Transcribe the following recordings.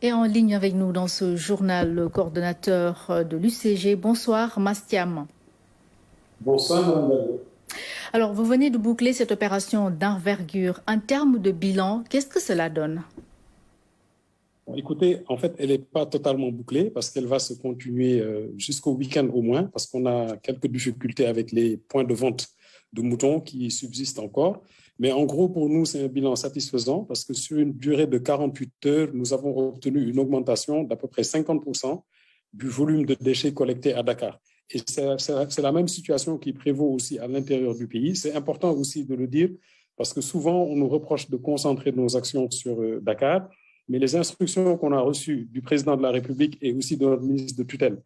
Et en ligne avec nous dans ce journal, le coordonnateur de l'UCG. Bonsoir, Mastiam. Bonsoir, Mme Gallo. Alors, vous venez de boucler cette opération d'envergure. En termes de bilan, qu'est-ce que cela donne? Bon, écoutez, en fait, elle n'est pas totalement bouclée parce qu'elle va se continuer jusqu'au week-end au moins, parce qu'on a quelques difficultés avec les points de vente de moutons qui subsistent encore. Mais en gros, pour nous, c'est un bilan satisfaisant parce que sur une durée de 48 heures, nous avons obtenu une augmentation d'à peu près 50% du volume de déchets collectés à Dakar. Et c'est la même situation qui prévaut aussi à l'intérieur du pays. C'est important aussi de le dire parce que souvent, on nous reproche de concentrer nos actions sur Dakar. Mais les instructions qu'on a reçues du président de la République et aussi de notre ministre de tutelle,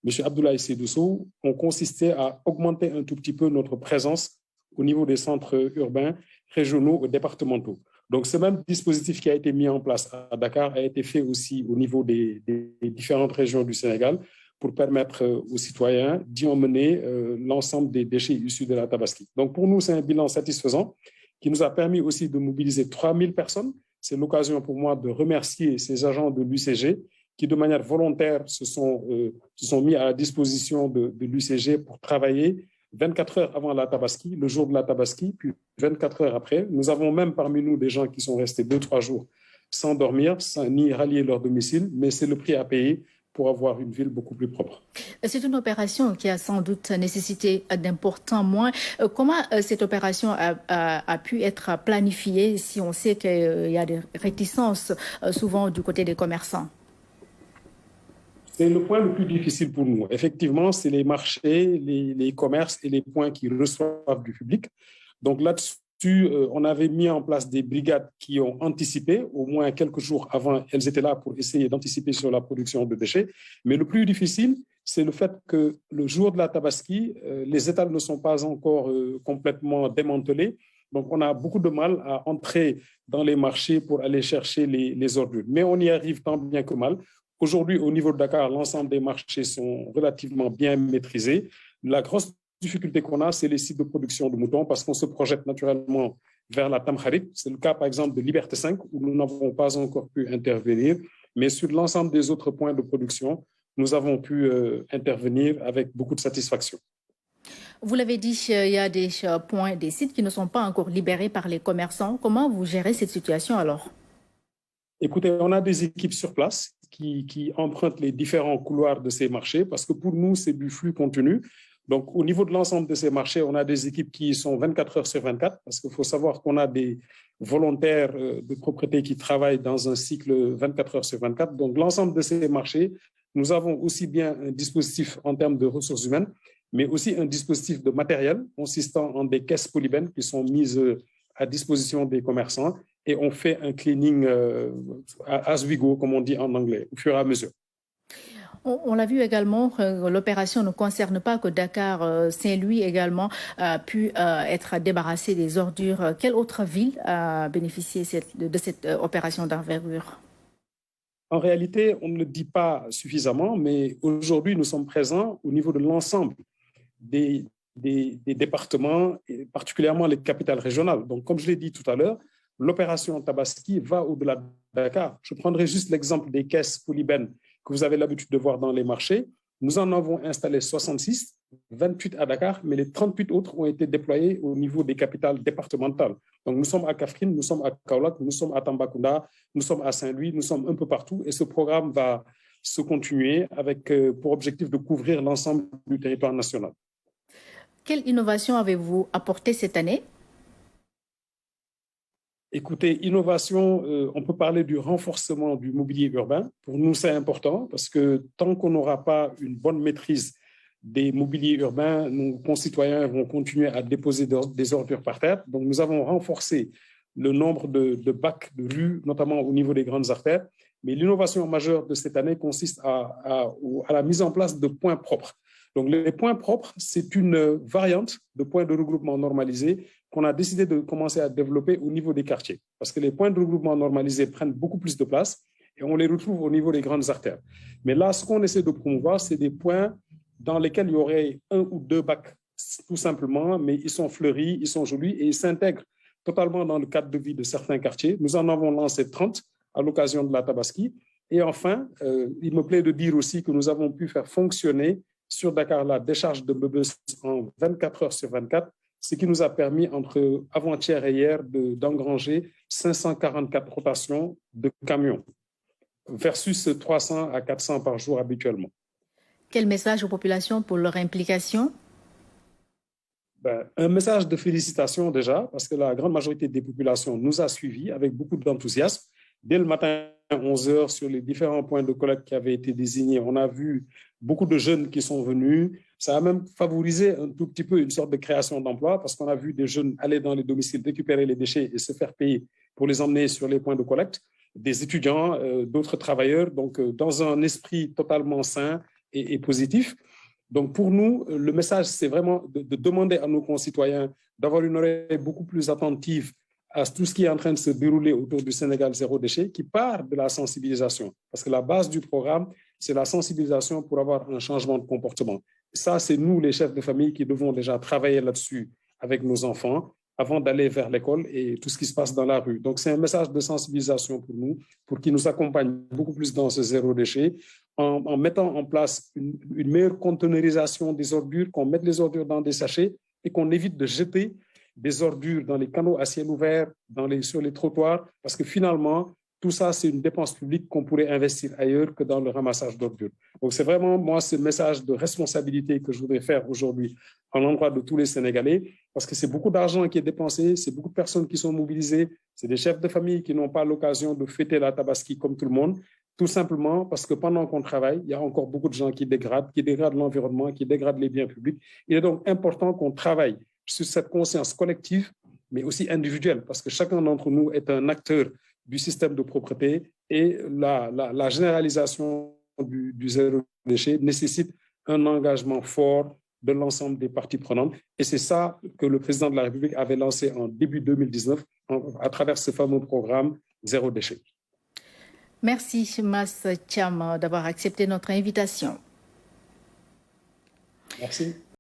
M. Abdoulaye Seydou Sow, ont consisté à augmenter un tout petit peu notre présence au niveau des centres urbains, régionaux et départementaux. Donc, ce même dispositif qui a été mis en place à Dakar a été fait aussi au niveau des différentes régions du Sénégal pour permettre aux citoyens d'y emmener l'ensemble des déchets issus de la Tabaski. Donc, pour nous, c'est un bilan satisfaisant qui nous a permis aussi de mobiliser 3000 personnes. C'est l'occasion pour moi de remercier ces agents de l'UCG qui, de manière volontaire, se sont mis à la disposition de l'UCG pour travailler 24 heures avant la Tabaski, le jour de la Tabaski, puis 24 heures après. Nous avons même parmi nous des gens qui sont restés 2-3 jours sans dormir, sans ni rallier leur domicile, mais c'est le prix à payer pour avoir une ville beaucoup plus propre. C'est une opération qui a sans doute nécessité d'importants moyens. Comment cette opération a pu être planifiée si on sait qu'il y a des réticences souvent du côté des commerçants? C'est le point le plus difficile pour nous. Effectivement, c'est les marchés, les commerces et les points qui reçoivent du public. Donc là-dessus, on avait mis en place des brigades qui ont anticipé, au moins quelques jours avant, elles étaient là pour essayer d'anticiper sur la production de déchets. Mais le plus difficile, c'est le fait que le jour de la Tabaski, les étals ne sont pas encore complètement démantelés. Donc, on a beaucoup de mal à entrer dans les marchés pour aller chercher les ordures. Mais on y arrive tant bien que mal. Aujourd'hui, au niveau de Dakar, l'ensemble des marchés sont relativement bien maîtrisés. La grosse difficulté qu'on a, c'est les sites de production de moutons parce qu'on se projette naturellement vers la Tamkharit. C'est le cas, par exemple, de Liberté 5, où nous n'avons pas encore pu intervenir. Mais sur l'ensemble des autres points de production, nous avons pu intervenir avec beaucoup de satisfaction. Vous l'avez dit, il y a des points, des sites qui ne sont pas encore libérés par les commerçants. Comment vous gérez cette situation alors? Écoutez, on a des équipes sur place qui empruntent les différents couloirs de ces marchés parce que pour nous, c'est du flux contenu. Donc, au niveau de l'ensemble de ces marchés, on a des équipes qui sont 24 heures sur 24 parce qu'il faut savoir qu'on a des volontaires de propriété qui travaillent dans un cycle 24 heures sur 24. Donc, l'ensemble de ces marchés, nous avons aussi bien un dispositif en termes de ressources humaines, mais aussi un dispositif de matériel consistant en des caisses polybènes qui sont mises à disposition des commerçants et on fait un cleaning as we go, comme on dit en anglais, au fur et à mesure. On l'a vu également, l'opération ne concerne pas que Dakar. Saint-Louis également a pu être débarrassé des ordures. Quelle autre ville a bénéficié de cette opération d'envergure? En réalité, on ne le dit pas suffisamment, mais aujourd'hui, nous sommes présents au niveau de l'ensemble des départements, et particulièrement les capitales régionales. Donc, comme je l'ai dit tout à l'heure, l'opération Tabaski va au-delà de Dakar. Je prendrai juste l'exemple des caisses polybènes que vous avez l'habitude de voir dans les marchés. Nous en avons installé 66, 28 à Dakar, mais les 38 autres ont été déployés au niveau des capitales départementales. Donc, nous sommes à Kaffrine, nous sommes à Kaolack, nous sommes à Tambacounda, nous sommes à Saint-Louis, nous sommes un peu partout et ce programme va se continuer avec pour objectif de couvrir l'ensemble du territoire national. Quelle innovation avez-vous apportée cette année? Écoutez, innovation, on peut parler du renforcement du mobilier urbain. Pour nous, c'est important parce que tant qu'on n'aura pas une bonne maîtrise des mobiliers urbains, nos concitoyens vont continuer à déposer des ordures par terre. Donc, nous avons renforcé le nombre de bacs de rue, notamment au niveau des grandes artères. Mais l'innovation majeure de cette année consiste à la mise en place de points propres. Donc, les points propres, c'est une variante de points de regroupement normalisés qu'on a décidé de commencer à développer au niveau des quartiers. Parce que les points de regroupement normalisés prennent beaucoup plus de place et on les retrouve au niveau des grandes artères. Mais là, ce qu'on essaie de promouvoir, c'est des points dans lesquels il y aurait 1 ou 2 bacs, tout simplement, mais ils sont fleuris, ils sont jolis et ils s'intègrent totalement dans le cadre de vie de certains quartiers. Nous en avons lancé 30 à l'occasion de la Tabaski. Et enfin, il me plaît de dire aussi que nous avons pu faire fonctionner sur Dakar la décharge de Mbeubeuss en 24 heures sur 24, ce qui nous a permis, entre avant-hier et hier, d'engranger 544 rotations de camions versus 300 à 400 par jour habituellement. Quel message aux populations pour leur implication? Un message de félicitations déjà, parce que la grande majorité des populations nous a suivis avec beaucoup d'enthousiasme. Dès le matin, à 11 heures, sur les différents points de collecte qui avaient été désignés, on a vu beaucoup de jeunes qui sont venus. Ça a même favorisé un tout petit peu une sorte de création d'emplois, parce qu'on a vu des jeunes aller dans les domiciles, récupérer les déchets et se faire payer pour les emmener sur les points de collecte, des étudiants, d'autres travailleurs, donc dans un esprit totalement sain et positif. Donc, pour nous, le message, c'est vraiment de demander à nos concitoyens d'avoir une oreille beaucoup plus attentive à tout ce qui est en train de se dérouler autour du Sénégal zéro déchet, qui part de la sensibilisation. Parce que la base du programme, c'est la sensibilisation pour avoir un changement de comportement. Ça, c'est nous, les chefs de famille, qui devons déjà travailler là-dessus avec nos enfants avant d'aller vers l'école et tout ce qui se passe dans la rue. Donc, c'est un message de sensibilisation pour nous, pour qu'ils nous accompagnent beaucoup plus dans ce zéro déchet, en mettant en place une meilleure conteneurisation des ordures, qu'on mette les ordures dans des sachets et qu'on évite de jeter des ordures dans les canaux à ciel ouvert, sur les trottoirs, parce que finalement, tout ça, c'est une dépense publique qu'on pourrait investir ailleurs que dans le ramassage d'ordures. Donc, c'est vraiment, moi, ce message de responsabilité que je voudrais faire aujourd'hui à l'endroit de tous les Sénégalais, parce que c'est beaucoup d'argent qui est dépensé, c'est beaucoup de personnes qui sont mobilisées, c'est des chefs de famille qui n'ont pas l'occasion de fêter la Tabaski comme tout le monde, tout simplement parce que pendant qu'on travaille, il y a encore beaucoup de gens qui dégradent l'environnement, qui dégradent les biens publics. Il est donc important qu'on travaille sur cette conscience collective, mais aussi individuelle, parce que chacun d'entre nous est un acteur du système de propreté et la généralisation du zéro déchet nécessite un engagement fort de l'ensemble des parties prenantes. Et c'est ça que le président de la République avait lancé en début 2019 à travers ce fameux programme Zéro déchet. Merci, Mass Thiam, d'avoir accepté notre invitation. Merci.